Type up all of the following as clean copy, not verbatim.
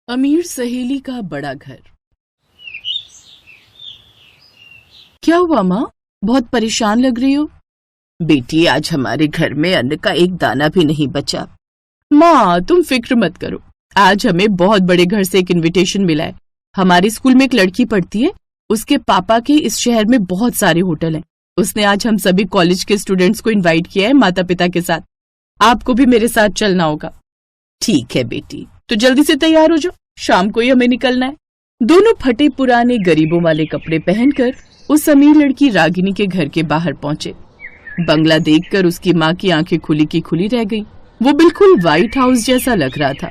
अमीर सहेली का बड़ा घर। क्या हुआ माँ, बहुत परेशान लग रही हो? बेटी, आज हमारे घर में अन्न का एक दाना भी नहीं बचा। माँ तुम फिक्र मत करो, आज हमें बहुत बड़े घर से एक इनविटेशन मिला है। हमारे स्कूल में एक लड़की पढ़ती है, उसके पापा के इस शहर में बहुत सारे होटल हैं। उसने आज हम सभी कॉलेज के स्टूडेंट्स को इनवाइट किया है माता पिता के साथ। आपको भी मेरे साथ चलना होगा। ठीक है बेटी, तो जल्दी से तैयार हो जाओ, शाम को ही हमें निकलना है। दोनों फटे पुराने गरीबों वाले कपड़े पहनकर उस अमीर लड़की रागिनी के घर के बाहर पहुंचे। बंगला देखकर उसकी माँ की आंखें खुली की खुली रह गईं। वो बिल्कुल व्हाइट हाउस जैसा लग रहा था।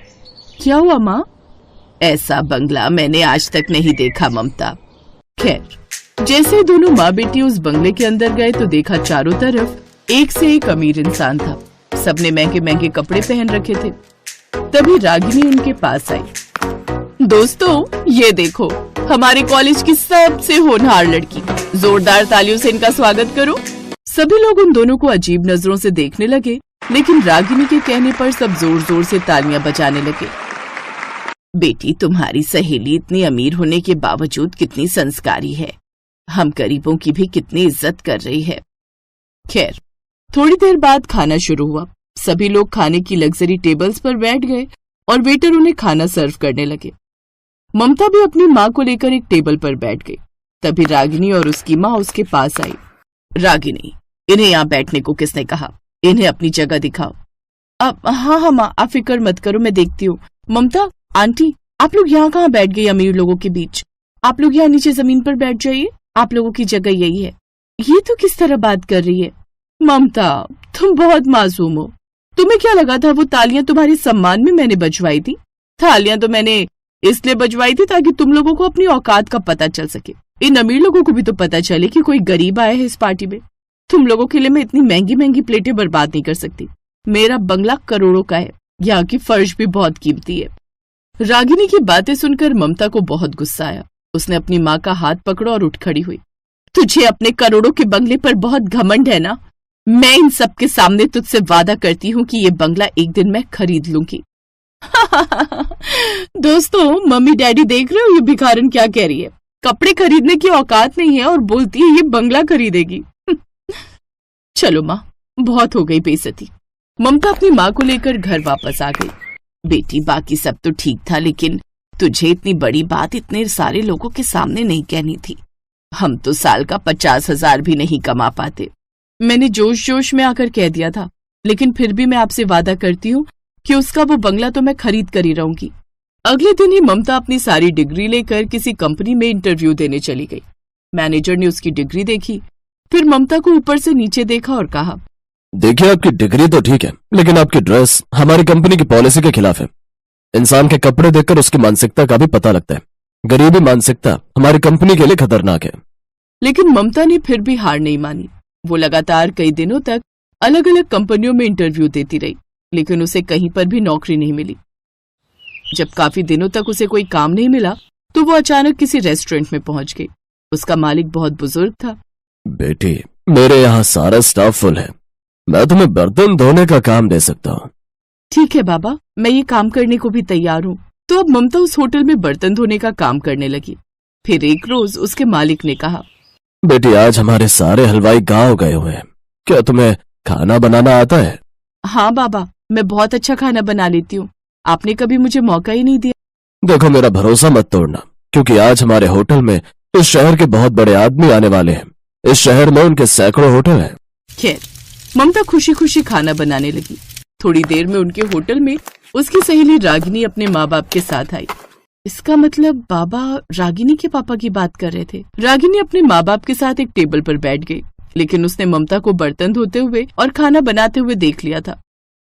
क्या हुआ माँ? ऐसा बंगला मैंने आज तक नहीं देखा ममता। खैर, जैसे दोनों माँ बेटी उस बंगले के अंदर गए तो देखा चारों तरफ एक से एक अमीर इंसान था। सबने महंगे महंगे कपड़े पहन रखे थे। तभी रागिनी उनके पास आई। दोस्तों, ये देखो हमारे कॉलेज की सबसे होनहार लड़की। जोरदार तालियों से इनका स्वागत करो। सभी लोग उन दोनों को अजीब नजरों से देखने लगे, लेकिन रागिनी के कहने पर सब जोर जोर से तालियां बजाने लगे। बेटी, तुम्हारी सहेली इतनी अमीर होने के बावजूद कितनी संस्कारी है। हम गरीबों की भी कितनी इज्जत कर रही है। खैर, थोड़ी देर बाद खाना शुरू हुआ। सभी लोग खाने की लग्जरी टेबल्स पर बैठ गए और वेटर उन्हें खाना सर्व करने लगे। ममता भी अपनी माँ को लेकर एक टेबल पर बैठ गई। तभी रागिनी और उसकी माँ उसके पास आई। रागिनी, इन्हें यहाँ बैठने को किसने कहा? इन्हें अपनी जगह दिखाओ। अब हाँ माँ, आप फिक्र मत करो, मैं देखती हूँ। ममता, आंटी, आप लोग यहाँ कहाँ बैठ गई अमीर लोगों के बीच? आप लोग यहाँ नीचे जमीन पर बैठ जाइए, आप लोगों की जगह यही है। ये तो किस तरह बात कर रही है? ममता, तुम बहुत मासूम हो। तुम्हें क्या लगा था वो तालियां तुम्हारे सम्मान में मैंने बजवाई थी? तालियां तो मैंने इसलिए बजवाई थी ताकि तुम लोगों को अपनी औकात का पता चल सके। इन अमीर लोगों को भी तो पता चले कि कोई गरीब आया है इस पार्टी में। तुम लोगों के लिए मैं इतनी महंगी महंगी प्लेटें बर्बाद नहीं कर सकती। मेरा बंगला करोड़ों का है, यहाँ की फर्श भी बहुत कीमती है। रागिनी की बातें सुनकर ममता को बहुत गुस्सा आया। उसने अपनी माँ का हाथ पकड़ा और उठ खड़ी हुई। तुझे अपने करोड़ों के बंगले पर बहुत घमंड है ना? मैं इन सब के सामने तुझसे वादा करती हूँ कि ये बंगला एक दिन मैं खरीद लूंगी। दोस्तों, मम्मी डैडी देख रहे हो ये भिखारन क्या कह रही है? कपड़े खरीदने की औकात नहीं है और बोलती है ये बंगला खरीदेगी। चलो माँ, बहुत हो गई बेइज्जती। ममता अपनी माँ को लेकर घर वापस आ गई। बेटी, बाकी सब तो ठीक था, लेकिन तुझे इतनी बड़ी बात इतने सारे लोगों के सामने नहीं कहनी थी। हम तो साल का 50,000 भी नहीं कमा पाते। मैंने जोश जोश में आकर कह दिया था, लेकिन फिर भी मैं आपसे वादा करती हूँ कि उसका वो बंगला तो मैं खरीद कर ही रहूंगी। अगले दिन ही ममता अपनी सारी डिग्री लेकर किसी कंपनी में इंटरव्यू देने चली गई। मैनेजर ने उसकी डिग्री देखी, फिर ममता को ऊपर से नीचे देखा और कहा, देखिए, आपकी डिग्री तो ठीक है, लेकिन आपकी ड्रेस हमारी कंपनी की पॉलिसी के खिलाफ है। इंसान के कपड़े देखकर उसकी मानसिकता का भी पता लगता है। गरीबी मानसिकता हमारी कंपनी के लिए खतरनाक है। लेकिन ममता ने फिर भी हार नहीं मानी। वो लगातार कई दिनों तक अलग अलग कंपनियों में इंटरव्यू देती रही, लेकिन उसे कहीं पर भी नौकरी नहीं मिली। जब काफी दिनों तक उसे कोई काम नहीं मिला तो वो अचानक किसी रेस्टोरेंट में पहुंच गई। उसका मालिक बहुत बुजुर्ग था। बेटी, मेरे यहाँ सारा स्टाफ फुल है, मैं तुम्हें बर्तन धोने का काम दे सकता हूँ। ठीक है बाबा, मैं ये काम करने को भी तैयार हूँ। तो अब ममता उस होटल में बर्तन धोने का काम करने लगी। फिर एक रोज उसके मालिक ने कहा, बेटी, आज हमारे सारे हलवाई गाँव गए हुए हैं, क्या तुम्हें खाना बनाना आता है? हाँ बाबा, मैं बहुत अच्छा खाना बना लेती हूँ, आपने कभी मुझे मौका ही नहीं दिया। देखो, मेरा भरोसा मत तोड़ना, क्योंकि आज हमारे होटल में इस शहर के बहुत बड़े आदमी आने वाले हैं। इस शहर में उनके सैकड़ों होटल हैं। खैर, ममता खुशी खुशी खाना बनाने लगी। थोड़ी देर में उनके होटल में उसकी सहेली रागिनी अपने माँ बाप के साथ आई। इसका मतलब बाबा रागिनी के पापा की बात कर रहे थे। रागिनी अपने माँ बाप के साथ एक टेबल पर बैठ गई, लेकिन उसने ममता को बर्तन धोते हुए और खाना बनाते हुए देख लिया था।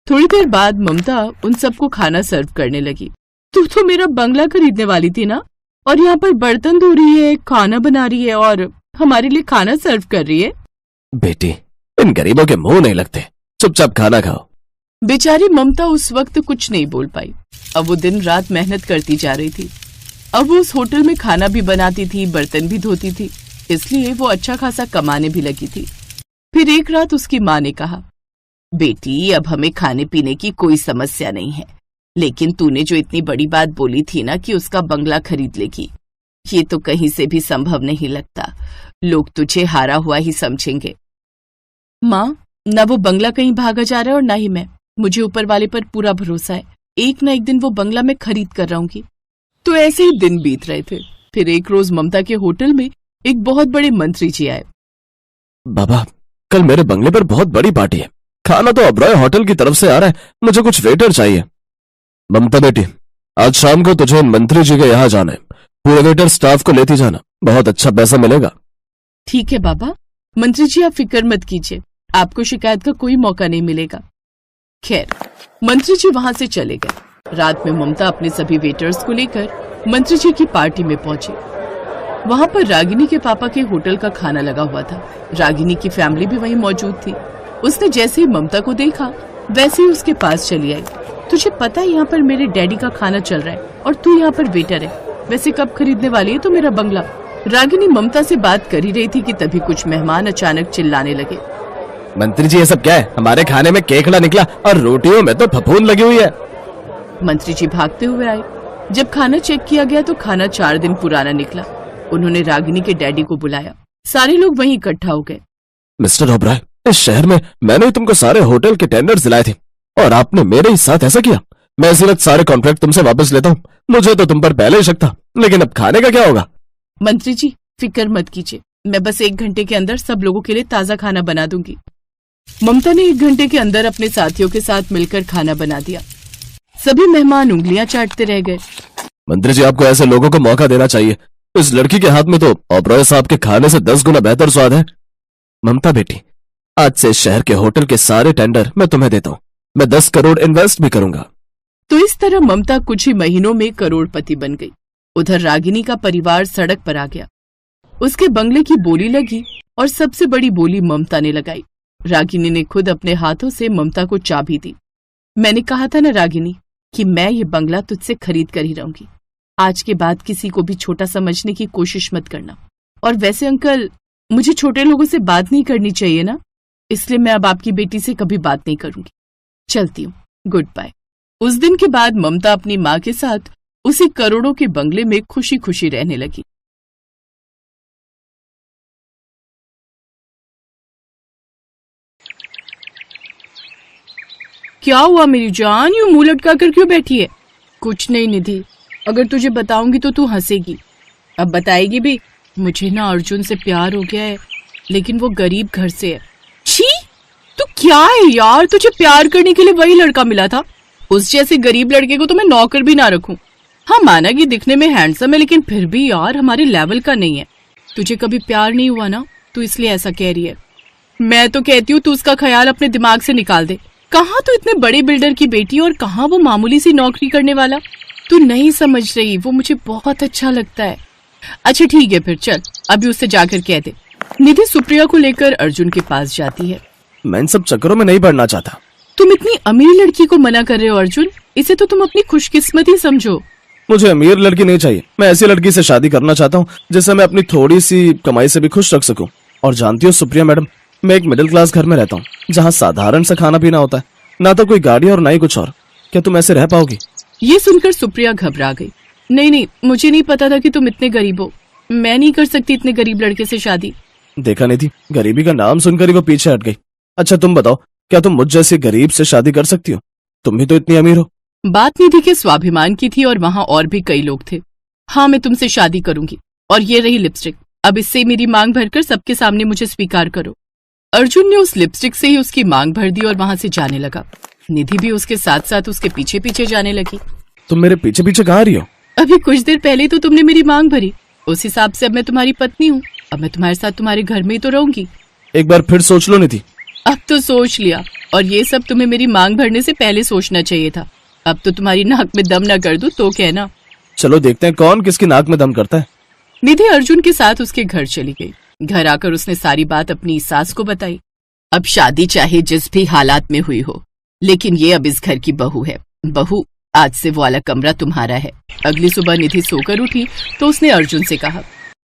थोड़ी देर बाद ममता उन सबको खाना सर्व करने लगी। तू तो मेरा बंगला खरीदने वाली थी ना, और यहाँ पर बर्तन धो रही है, खाना बना रही है और हमारे लिए खाना सर्व कर रही है। बेटी, इन गरीबों के मुंह नहीं लगते, चुपचाप खाना खाओ। बेचारी ममता उस वक्त कुछ नहीं बोल पाई। अब वो दिन रात मेहनत करती जा रही थी। अब वो उस होटल में खाना भी बनाती थी, बर्तन भी धोती थी, इसलिए वो अच्छा खासा कमाने भी लगी थी। फिर फिर एक रात उसकी माँ ने कहा, बेटी अब हमें खाने पीने की कोई समस्या नहीं है, लेकिन तूने जो इतनी बड़ी बात बोली थी ना कि उसका बंगला खरीद लेगी, ये तो कहीं से भी संभव नहीं लगता। लोग तुझे हारा हुआ ही समझेंगे। माँ, न वो बंगला कहीं भागा जा रहा है और ना ही मैं। मुझे ऊपर वाले पर पूरा भरोसा है, एक ना एक दिन वो बंगला मैं खरीद कर रहूंगी। तो ऐसे ही दिन बीत रहे थे। फिर एक रोज ममता के होटल में एक बहुत बड़े मंत्री जी आए। बाबा, कल मेरे बंगले पर बहुत बड़ी पार्टी है। खाना तो ओबरॉय होटल की तरफ से आ रहा है, मुझे कुछ वेटर चाहिए। ममता बेटी, आज शाम को तुझे मंत्री जी के यहाँ जाना है। पूरे वेटर स्टाफ को लेती जाना, बहुत अच्छा पैसा मिलेगा। ठीक है बाबा। मंत्री जी आप फिक्र मत कीजिए, आपको शिकायत का कोई मौका नहीं मिलेगा। खैर, मंत्री जी वहां से चले गए। रात में ममता अपने सभी वेटर्स को लेकर मंत्री जी की पार्टी में पहुंची। वहां पर रागिनी के पापा के होटल का खाना लगा हुआ था। रागिनी की फैमिली भी वहीं मौजूद थी। उसने जैसे ही ममता को देखा वैसे ही उसके पास चली आई। तुझे पता है यहाँ पर मेरे डैडी का खाना चल रहा है और तू यहाँ पर वेटर है। वैसे कब खरीदने वाली है तो मेरा बंगला? रागिनी ममता से बात कर ही रही थी कि तभी कुछ मेहमान अचानक चिल्लाने लगे, मंत्री जी ये सब क्या है? हमारे खाने में केकड़ा निकला और रोटियों में तो फफूंद लगी हुई है। मंत्री जी भागते हुए आए। जब खाना चेक किया गया तो खाना 4 दिन पुराना निकला। उन्होंने रागिनी के डैडी को बुलाया। सारे लोग वहीं इकट्ठा हो गए। मिस्टर ओबराय, इस शहर में मैंने तुमको सारे होटल के टेंडर्स दिलाए थे और आपने मेरे ही साथ ऐसा किया। मैं इसी वक्त सारे कॉन्ट्रैक्ट तुमसे वापस लेता हूँ। मुझे तो तुम पर पहले ही शक था, लेकिन अब खाने का क्या होगा? मंत्री जी फिक्र मत कीजिए, मैं बस 1 घंटे के अंदर सब लोगों के लिए ताजा खाना बना दूंगी। ममता ने 1 घंटे के अंदर अपने साथियों के साथ मिलकर खाना बना दिया। सभी मेहमान उंगलियां चाटते रह गए। मंत्री जी, आपको ऐसे लोगों को मौका देना चाहिए। इस लड़की के हाथ में तो ओबरॉय साहब के खाने से 10 गुना बेहतर स्वाद है। ममता बेटी, आज से इस शहर के होटल के सारे टेंडर मैं तुम्हें देता हूँ। मैं 10 करोड़ इन्वेस्ट भी करूंगा। तो इस तरह ममता कुछ ही महीनों में करोड़पति बन गई। उधर रागिनी का परिवार सड़क पर आ गया। उसके बंगले की बोली लगी और सबसे बड़ी बोली ममता ने लगाई। रागिनी ने खुद अपने हाथों से ममता को चाबी दी। मैंने कहा था ना रागिनी कि मैं ये बंगला तुझसे खरीद कर ही रहूंगी। आज के बाद किसी को भी छोटा समझने की कोशिश मत करना। और वैसे अंकल, मुझे छोटे लोगों से बात नहीं करनी चाहिए ना, इसलिए मैं अब आपकी बेटी से कभी बात नहीं करूंगी। चलती हूँ, गुड बाय। उस दिन के बाद ममता अपनी माँ के साथ उसी करोड़ों के बंगले में खुशी खुशी रहने लगी। क्या हुआ मेरी जान, यूं मुंह लटका कर क्यों बैठी है? कुछ नहीं निधि, अगर तुझे बताऊंगी तो तू हंसेगी। अब बताएगी भी? मुझे ना अर्जुन से प्यार हो गया है, लेकिन वो गरीब घर से है। छी, तू क्या है यार, तुझे प्यार करने के लिए वही लड़का मिला था। उस जैसे गरीब लड़के को तो मैं नौकर भी ना रखूं। हाँ माना कि दिखने में हैंडसम है, लेकिन फिर भी यार हमारे लेवल का नहीं है। तुझे कभी प्यार नहीं हुआ ना, तू इसलिए ऐसा कह रही है। मैं तो कहती हूँ तू उसका ख्याल अपने दिमाग से निकाल दे। कहाँ तो इतने बड़े बिल्डर की बेटी और कहाँ वो मामूली सी नौकरी करने वाला। तू नहीं समझ रही, वो मुझे बहुत अच्छा लगता है। अच्छा ठीक है फिर चल, अभी उससे जाकर कह दे। निधि सुप्रिया को लेकर अर्जुन के पास जाती है। मैं इन सब चक्करों में नहीं पड़ना चाहता। तुम इतनी अमीर लड़की को मना कर रहे हो अर्जुन, इसे तो तुम अपनी खुशकिस्मती समझो। मुझे अमीर लड़की नहीं चाहिए, मैं ऐसी लड़की से शादी करना चाहता हूँ जिससे मैं अपनी थोड़ी सी कमाई से भी खुश रख सकूं। और जानती हो सुप्रिया मैडम, मैं एक मिडिल क्लास घर में रहता हूँ जहाँ साधारण सा खाना पीना होता है, ना तो कोई गाड़ी और ना ही कुछ और। क्या तुम ऐसे रह पाओगी? ये सुनकर सुप्रिया घबरा गई। नहीं, मुझे नहीं पता था कि तुम इतने गरीब हो। मैं नहीं कर सकती इतने गरीब लड़के से शादी। देखा नहीं थी, गरीबी का नाम सुनकर ही वो पीछे हट गई। अच्छा तुम बताओ, क्या तुम मुझ जैसे गरीब से शादी कर सकती हो? तुम भी तो इतनी अमीर हो। बात निधि के स्वाभिमान की थी और वहाँ और भी कई लोग थे। हाँ मैं तुमसे शादी करूंगी, और ये रही लिपस्टिक, अब इससे मेरी मांग भरकर सबके सामने मुझे स्वीकार करो। अर्जुन ने उस लिपस्टिक से ही उसकी मांग भर दी और वहाँ से जाने लगा। निधि भी उसके साथ साथ उसके पीछे पीछे जाने लगी। तुम मेरे पीछे पीछे कहाँ रही हो? अभी कुछ देर पहले तो तुमने मेरी मांग भरी, उस हिसाब से अब मैं तुम्हारी पत्नी हूँ। अब मैं तुम्हारे साथ तुम्हारे घर में ही तो रहूंगी। एक बार फिर सोच लो निधि। अब तो सोच लिया, और ये सब तुम्हें मेरी मांग भरने से पहले सोचना चाहिए था। अब तो तुम्हारी नाक में दम ना कर दूं तो कहना। चलो देखते हैं कौन किसकी नाक में दम करता है। निधि अर्जुन के साथ उसके घर चली गई। घर आकर उसने सारी बात अपनी सास को बताई। अब शादी चाहे जिस भी हालात में हुई हो, लेकिन ये अब इस घर की बहू है। बहू, आज से वो वाला कमरा तुम्हारा है। अगली सुबह निधि सोकर उठी तो उसने अर्जुन से कहा,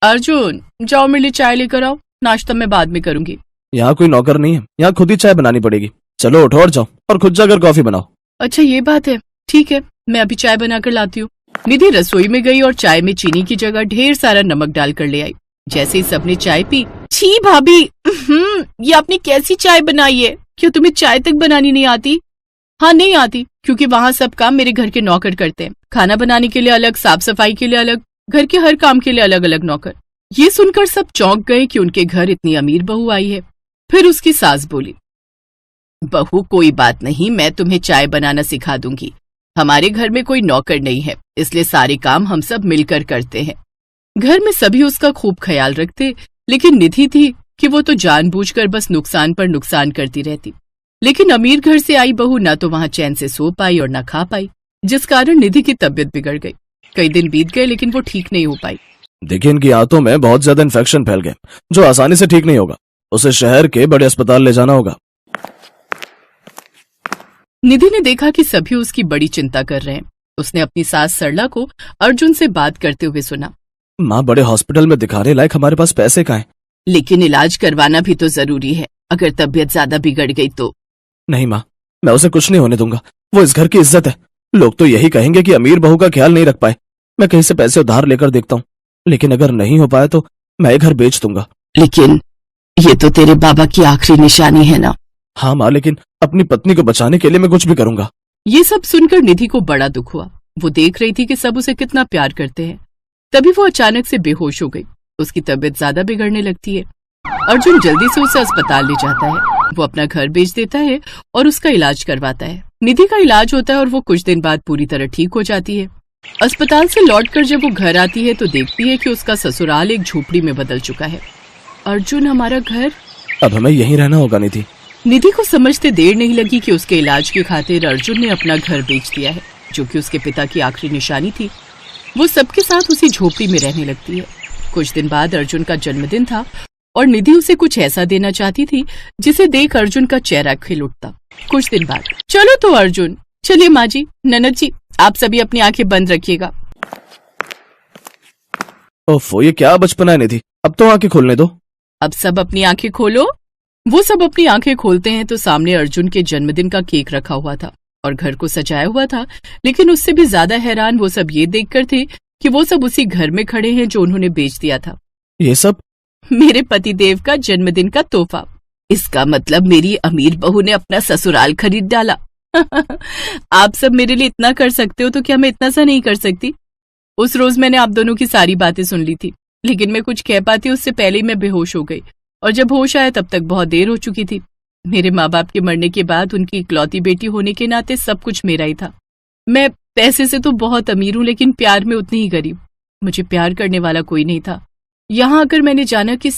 अर्जुन जाओ मेरे लिए चाय लेकर आओ, नाश्ता मैं बाद में करूंगी। यहाँ कोई नौकर नहीं है, यहाँ खुद ही चाय बनानी पड़ेगी। चलो उठो और जाओ और खुद जाकर कॉफी बनाओ। अच्छा ये बात है, ठीक है, मैं अभी चाय बनाकर लाती हूँ। निधि रसोई में गई और चाय में चीनी की जगह ढेर सारा नमक डालकर ले आई। जैसे ही सबने चाय पी, छी भाभी, ये आपने कैसी चाय बनाई है? क्या तुम्हें चाय तक बनानी नहीं आती? हाँ नहीं आती, क्योंकि वहाँ सब काम मेरे घर के नौकर करते हैं। खाना बनाने के लिए अलग, साफ सफाई के लिए अलग, घर के हर काम के लिए अलग अलग नौकर। ये सुनकर सब चौंक गए कि उनके घर इतनी अमीर बहू आई है। फिर उसकी सास बोली, बहू कोई बात नहीं, मैं तुम्हें चाय बनाना सिखा दूंगी। हमारे घर में कोई नौकर नहीं है, इसलिए सारे काम हम सब मिलकर करते हैं। घर में सभी उसका खूब ख्याल रखते, लेकिन निधि थी कि वो तो जानबूझकर बस नुकसान पर नुकसान करती रहती। लेकिन अमीर घर से आई बहू ना तो वहां चैन से सो पाई और ना खा पाई, जिस कारण निधि की तबीयत बिगड़ गई। कई दिन बीत गए लेकिन वो ठीक नहीं हो पाई। देखिए, इनकी आंतों में बहुत ज्यादा इन्फेक्शन फैल गए, जो आसानी से ठीक नहीं होगा। उसे शहर के बड़े अस्पताल ले जाना होगा। निधि ने देखा कि सभी उसकी बड़ी चिंता कर रहे हैं। उसने अपनी सास सरला को अर्जुन से बात करते हुए सुना, माँ, बड़े हॉस्पिटल में दिखाने लायक हमारे पास पैसे कहाँ हैं? लेकिन इलाज करवाना भी तो जरूरी है, अगर तबीयत ज्यादा बिगड़ गई तो। नहीं माँ, मैं उसे कुछ नहीं होने दूंगा। वो इस घर की इज्जत है। लोग तो यही कहेंगे कि अमीर बहू का ख्याल नहीं रख पाए। मैं कहीं से पैसे उधार लेकर देखता हूँ, लेकिन अगर नहीं हो पाया तो मैं ये घर बेच दूंगा। लेकिन ये तो तेरे बाबा की आखिरी निशानी है ना। हाँ माँ, लेकिन अपनी पत्नी को बचाने के लिए मैं कुछ भी करूंगा। ये सब सुनकर निधि को बड़ा दुख हुआ। वो देख रही थी कि सब उसे कितना प्यार करते हैं। तभी वो अचानक से बेहोश हो गई। उसकी तबीयत ज्यादा बिगड़ने लगती है। अर्जुन जल्दी से उसे अस्पताल ले जाता है। वो अपना घर बेच देता है और उसका इलाज करवाता है। निधि का इलाज होता है और वो कुछ दिन बाद पूरी तरह ठीक हो जाती है। अस्पताल से लौटकर जब वो घर आती है तो देखती है कि उसका ससुराल एक झोपड़ी में बदल चुका है। अर्जुन, हमारा घर? अब हमें यहीं रहना होगा निधि। निधि को समझते देर नहीं लगी कि उसके इलाज की खातिर अर्जुन ने अपना घर बेच दिया है, जो कि उसके पिता की आखिरी निशानी थी। वो सबके साथ उसी झोपड़ी में रहने लगती है। कुछ दिन बाद अर्जुन का जन्मदिन था और निधि उसे कुछ ऐसा देना चाहती थी जिसे देख अर्जुन का चेहरा खिल उठता। कुछ दिन बाद, चलो तो अर्जुन, चलिए माँ जी, ननद जी, आप सभी अपनी आंखें बंद रखिएगा। ओफो, ये क्या बचपना है निधि, अब तो आंखें खोलने दो। अब सब अपनी आंखें खोलो। वो सब अपनी आंखें खोलते हैं तो सामने अर्जुन के जन्मदिन का केक रखा हुआ था और घर को सजाया हुआ था। लेकिन उससे भी ज्यादा हैरान वो सब ये देखकर थे कि वो सब उसी घर में खड़े हैं जो उन्होंने बेच दिया था। ये सब मेरे पतिदेव का जन्मदिन का तोहफा। इसका मतलब मेरी अमीर बहू ने अपना ससुराल खरीद डाला। आप सब मेरे लिए इतना कर सकते हो तो क्या मैं इतना सा नहीं कर सकती? उस रोज मैंने आप दोनों की सारी बातें सुन ली थी, लेकिन मैं कुछ कह पाती उससे पहले ही मैं बेहोश हो गई और जब होश आया तब तक बहुत देर हो चुकी थी। मेरे माँ बाप के मरने के बाद उनकी इकलौती बेटी होने के नाते सब कुछ मेरा ही था। मैं पैसे से तो बहुत अमीर हूँ, लेकिन प्यार में उतनी ही गरीब। मुझे प्यार करने वाला कोई नहीं था। यहाँ आकर मैंने जाना कि